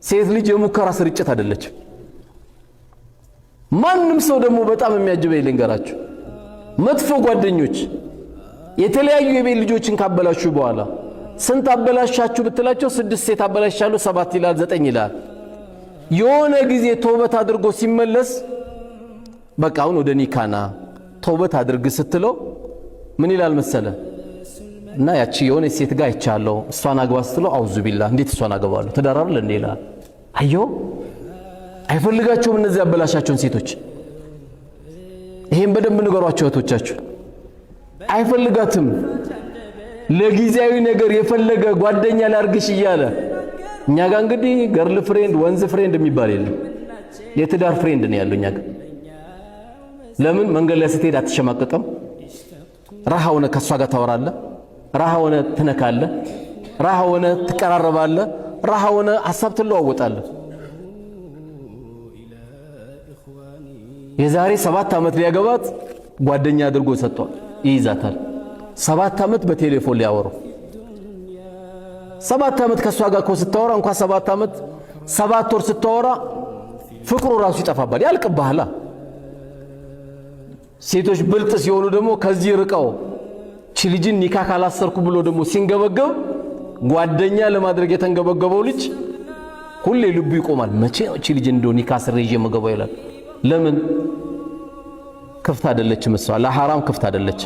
ሴት ልጅ የሙከራ ስርጭት አይደለች። ማንም ሰው ደግሞ በጣም የሚያጅበኝ ልንገራችሁ፣ መጥፎ ጓደኞች የተለያዩ የቤት ልጆችን ካበላሹ በኋላ ስንት አበላሻችሁ ብትላቸው 6 ሴት አበላሻለሁ 7 ይላል 9 ይላል። የሆነ ጊዜ ተውበት አድርጎ ሲመለስ በቃ አሁን ወደ ኒካና ተውበት አድርግ ስትለው ምን ይላል መሰለ እና ያቺ የሆነ ሴት ጋር አይቻለሁ እሷን አግባ ስትለው አውዙ ቢላህ እንዴት እሷን አገባለሁ ተዳራር ለኔ ይላል። አዮ አይፈልጋቸውም እነዚህ ያበላሻቸውን ሴቶች። ይሄን በደንብ ንገሯቸው እህቶቻችሁ። አይፈልጋትም። ለጊዜያዊ ነገር የፈለገ ጓደኛ ላርግሽ እያለ እኛ ጋር እንግዲህ ገርል ፍሬንድ ወንዝ ፍሬንድ የሚባል የለም። የትዳር ፍሬንድ ነው ያለው እኛ ጋር። ለምን መንገድ ላይ ስትሄድ አትሸማቀቅም። ራሃ ሆነ ከሷ ጋር ታወራለህ፣ ራሃ ሆነ ትነካለህ፣ ራሃ ሆነ ትቀራረባለህ፣ ራሃ ሆነ ሐሳብ ትለዋወጣለህ። የዛሬ 7 ዓመት ሊያገባት ጓደኛ አድርጎ ሰጥቷል፣ ይይዛታል። 7 ዓመት በቴሌፎን ሊያወሩ 7 ዓመት ከሷ ጋር ስታወራ እንኳን 7 ዓመት 7 ወር ስታወራ ፍቅሩ ራሱ ይጠፋባል፣ ያልቅብሃል። ሴቶች ብልጥ ሲሆኑ ደግሞ ከዚህ ርቀው ልጅን ኒካ ካላሰርኩ ብሎ ደግሞ ሲንገበገብ ጓደኛ ለማድረግ የተንገበገበው ልጅ ሁሌ ልቡ ይቆማል። መቼ ነው ልጅ እንደው ኒካ ስር ይዤ መገባው ይላል። ለምን ክፍት አይደለችም እሷ፣ ለሐራም ክፍት አይደለች።